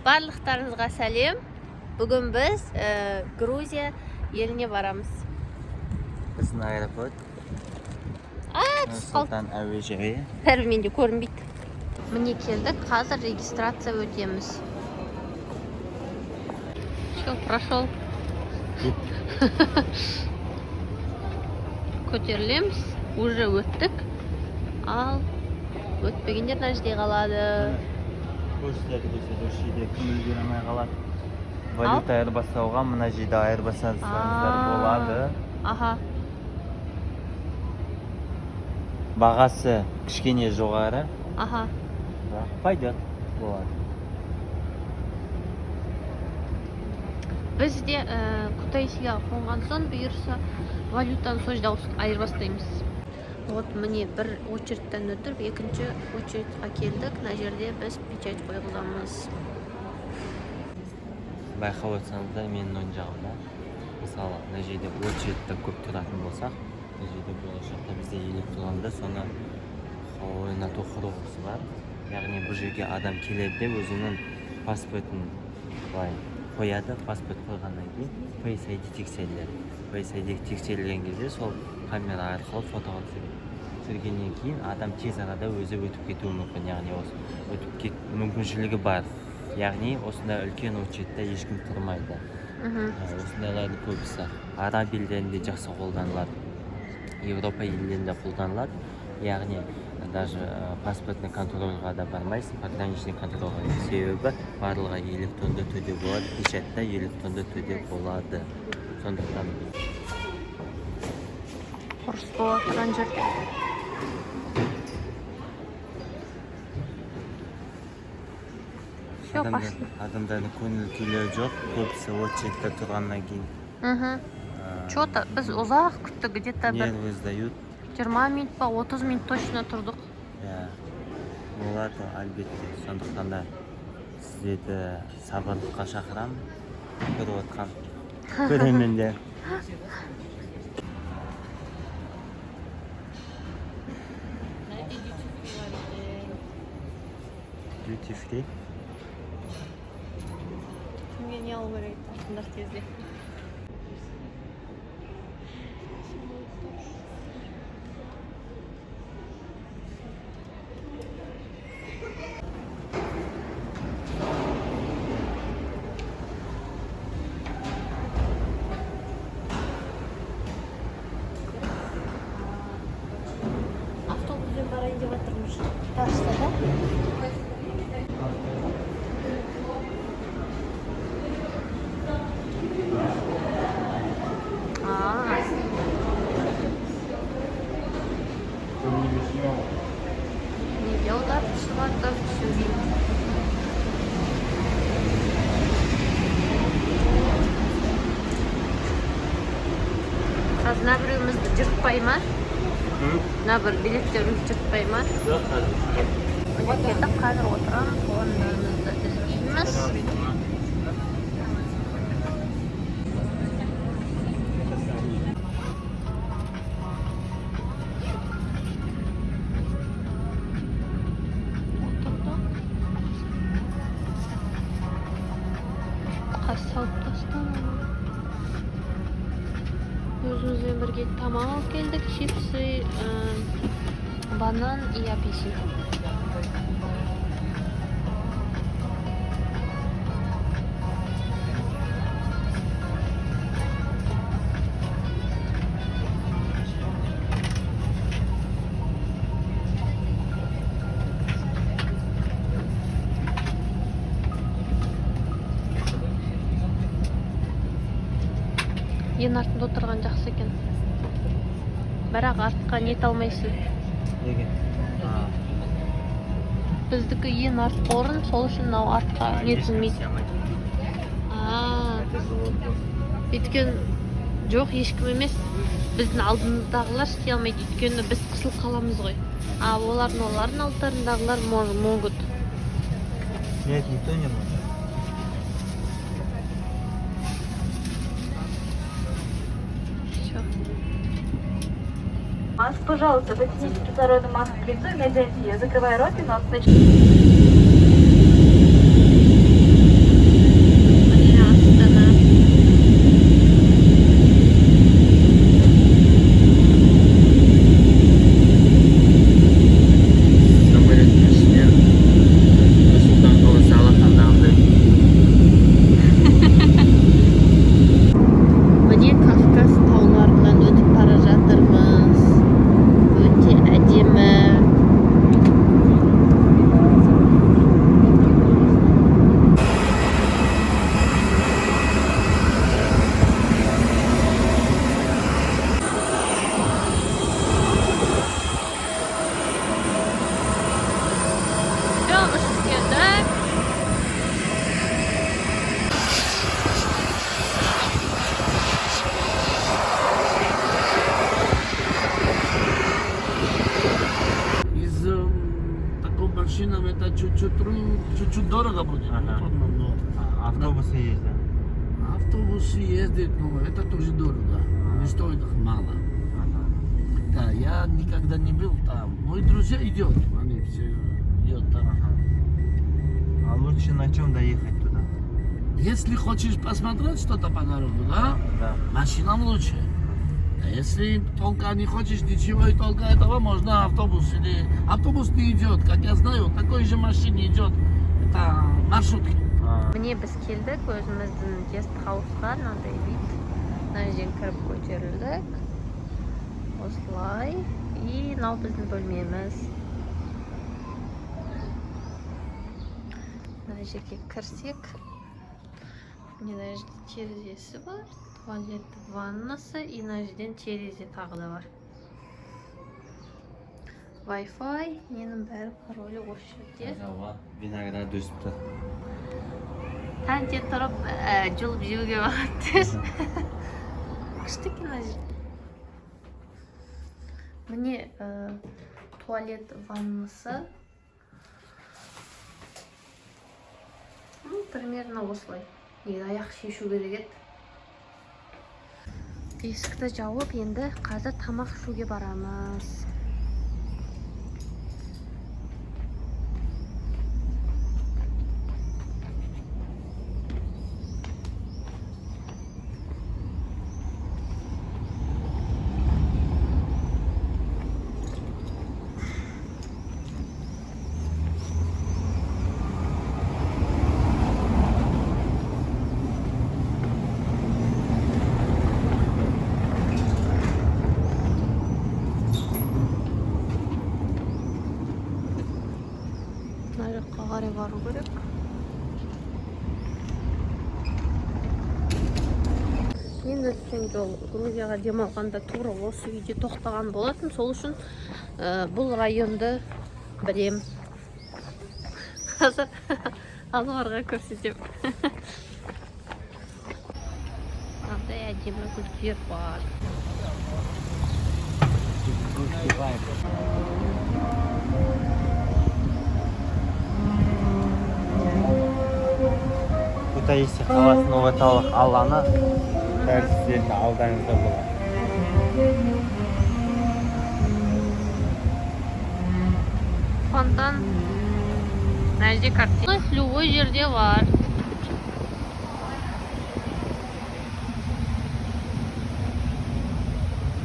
Барлықтарыңызға сәлем. Бүгін біз Грузия еліне барамыз. Біздің аэропорт. Нұр-Сұлтан әуежайы. Бәрі менде көрінбейді. Міне келдік, қазір регистрация өтеміз. Все, прошел. Көтерілеміз, уже өттік. Ал өтпегендер мына жерде қалады. Көшеде кім үлгермей қалады. Валюта айырбастауға мына жерде айырбастасаңыздар болады. Аха. Бағасы кішкене жоғары. Аха. Пойдет болады. Біз де Кутайсиға қонған соң бұйырса валютаны сол жерде айырбастаймыз. Вот міне бір очередтен өтіп, екінші очередқа келдік. Мына жерде біз печать қойғызамыз. Байқап отырсаңыздар менің оң жағымда. Мысалы, мына жерде очередте көп тұратын болсақ, мына жерде болашақта бізде электронды соны ойнату құрылғысы бар. Яғни бұл жерге адам келеді де өзінің паспортын қояды. Паспорт қойғаннан кейін Face ID тексеріледі. Face ID тексерілген кезде сол камера арқылы фотоға түсіргеннен кейін адам тез арада өзі өтіп кетуі мүмкін. Яғни осы өтіп кету мүмкіншілігі бар. Яғни осында үлкен очередте ешкім тұрмайды. Осындайлардың көбісі араб елдерінде жақсы қолданылады. Европа елдерінде қолданылады. Яғни даже паспортный контрольға да бармайсың, пограничный контрольға. Себебі барлығы электронды түрде болады, печатьта электронды түрде болады. Сондықтан Құрыс болады тұрған жерде. Адамдардың көңіл күйлері жоқ, көбісі очередте тұрғаннан кейін. Че-то біз ұзақ күттік, где-то бір нервы сдают. 20 минут па, 30 минут точно тұрдық. Болады, әлбетте. Сондықтан да сіздерді сабырлыққа шақырамын. Көріп отқан көрермендер. Duty free. Кімге не алу керек осындай кезде? Автобуспен барайын деп жатырмыз. Тарыста да? Неге аударып шығарды түсінбеймін. Қазір мына біреуімізді жыртпай ма? Мына бір билеттерімізді жыртпай ма? Жоқ, Міне келдік, қазір отырамыз, орындарымызды тізгейміз. Өзімізбен бірге тамақ алып келдік, чипсы, банан и апельсин. Ең артында отырған жақсы екен. Бірақ артқа нет алмайсың. Неге? Біздікі ең артқы орын, сол үшін мынау артқа нетілмейді. Өйткені жоқ, ешкім емес. Біздің алдымыздағылар істей алмайды, өйткені біз қысылып қаламыз ғой. Олардың алдарындағылар могут. Нет, никто не может. Маск, пожалуйста, потяните кислородную маску к лицу и наденьте ее, закрывая рот и нос. Автобусы ездят. Автобусы ездят, но это тоже дорого. Не стоит их мало. Да, я никогда не был там. Мои друзья идут, они все идут там. А лучше на чем доехать туда? Если хочешь посмотреть что-то по дороге, да? Да. Машинам лучше. А если только не хочешь ничего и только этого, можно автобус или... Автобус не идет, как я знаю, такой же машине идет. Это маршрутки. Міне біз келдік өзіміздің гест хаусқа, мынандай вид. Мына жерден кіріп көтерілдік. Осылай. И мынау біздің бөлмеміз. Мына жерге кірсек, мына жерде терезесі бар, туалет, ваннасы, и мына жерден терезе тағы да бар. Wi-Fi, ненің бәрі паролі осы жерде. Виноград өсіп тұр. Тәнте тұрып, жұлып жеуге бағыттыр. Күшті екен мына жер. Міне туалет ваннасы. Примерно осылай. Енді аяқ шешу керек еді. Есікті жауып, енді қазір тамақ ішуге барамыз. Мына жаққа қарай бару керек. Мен өткен жол Грузияға демалғанда тура осы үйде тоқтаған болатын. Сол үшін бұл районды білем. Қазір алғарға көрсетем. Мынандай әдемі гүлдер бар. Кутаиси қаласының орталық алаңы дәл сіздердің алдыңызда болады. Фонтан. Мына жерде картина. Любой жерде бар.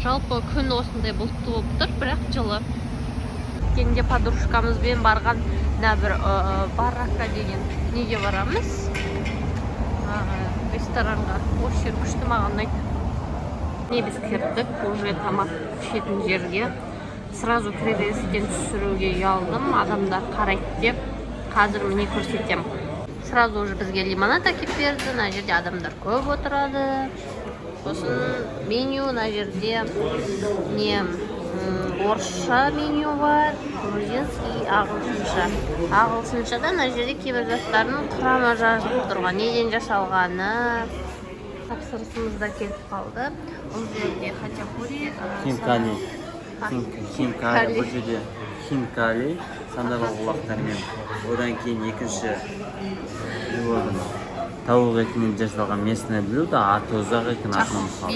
Жалпы күн осындай бұлтты болып тұр, бірақ жылы. Кенде подружкамызбен барған бір барака деген неге барамыз? Ресторанға. Осы жер күшті маған ұнайды. Не біз кірдік, уже тамақ ішетін жерге. Сразу кіреберістен түсіруге ұялдым, адамдар қарайды деп. Қазір міне көрсетем. Сразу уже бізге лимонад әкеп берді. Мына жерде адамдар көп отырады. Сосын меню мына жерде не орысша меню бар, грузинский, ағылшынша. Ағылшыншада мына жерде кейбір заттардың құрамы жазылып тұрған, неден жасалғаны. Тапсырысымызда келіп қалды. Бұл жерде хачапури, Хинкали. Хинкали. Бұл жерде хинкали, сандалған құлақтармен. Одан кейін екінші тауық етінен жасалған местное блюдо, аты ұзақ екен атын ұмытып.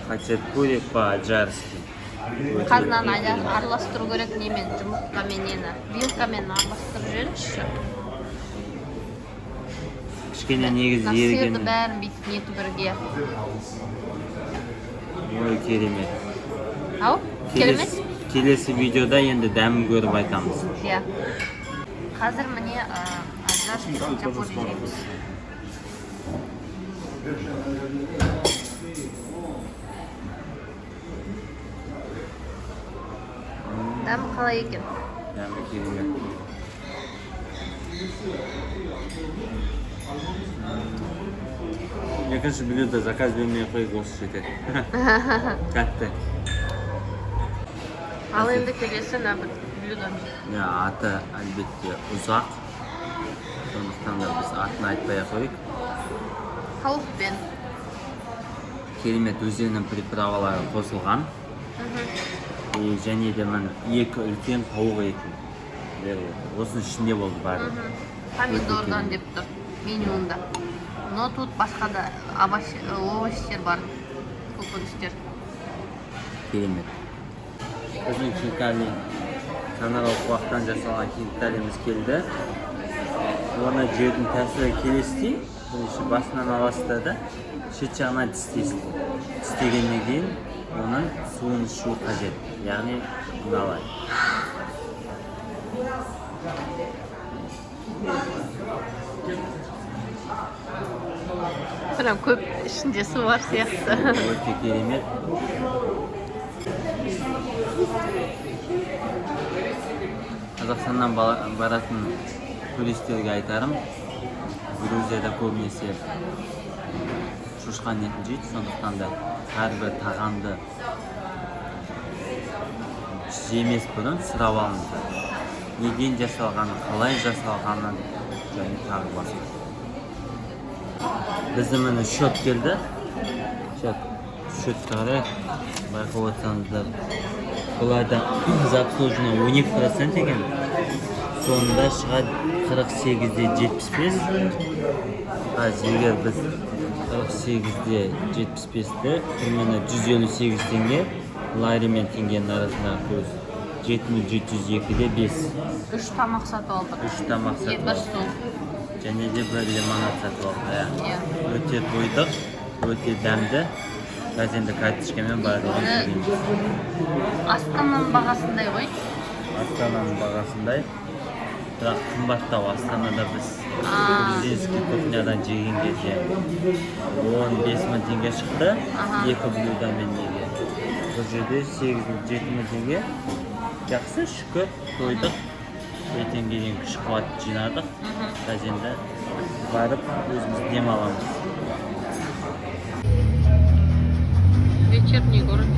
Хачапури по-аджарски. Қазынаны араластыру керек немен, жұмыртқамен нені. Вилкамен араластырып жіберіңізші. Кішкене негізі ерген. Сырды бәрін бүйтіп нету бірге. Ой, керемет. Ау? Керемет? Келесі видеода енді дәмін көріп айтамыз. Иә. Қазір міне аджарский хачапури жейміз. Дәмі қалай екен? Дәмі керемет. Екінші блюдо заказ бермей қойып осы жетеді. Қатты. Ал енді келесі бір блюдо. Аты әлбетте ұзақ. Сондықтан да біз атын айтпай қойып. Тауықпен. Керемет өздерінің приправалары қосылған. Және де мен екі үлкен тауық етін беріп отыр. Осының ішінде болды бәрі. Помидордан деп тұр. менюында. Но тут басқа да овощтер бар, көкөністер. Керемет. Біздің хинкали санарлық уақыттан жасалған хинкалиміз келді. Оны жеудің тәсілі келесідей. Бірінші басынан аласыздар да шет жағынан тістейсіз. Тістегеннен кейін оның суын ішу қажет. Яғни мыналай. Прям көп ішінде су бар сияқты. Өте керемет. Қазақстаннан баратын туристерге айтарым, Грузияда көбінесе шошқан етін жейді, сондықтан да әрбір тағамды жемес бұрын сұрап алыңыздар. Неден жасалғанын, қалай жасалғанын және тағы басқа. Біздің міне счет келді. Счетті қарайық. Байқап отырсаңыздар. Бұларда за обслуживание 12% екен. Сонда шығады 48-де 75. Егер біз 48-де 75-ті күніне 158 теңге, лайри мен теңгенің арасындағы көз 7702-де 5. 3 тамақ сатып алдық. 3 тамақ сатып Бір су. және де бір лимонад сатып алдық. Өте тойдық, өте дәмді. Қазір енді карточкамен барлығын төлейміз. Астананың бағасындай ғой. Астананың бағасындай. Бірақ қымбаттау. Астанада біз грузинский кухнядан жеген кезде 15 мың теңге шықты. 2 блюдамен неге. Бұл жерде 8-7 мың теңге. Жақсы, шүкір, тойдық. Ертеңге дейін күш қуат жинадық. Қазір енді барып өзіміз дем аламыз. Вечерний город.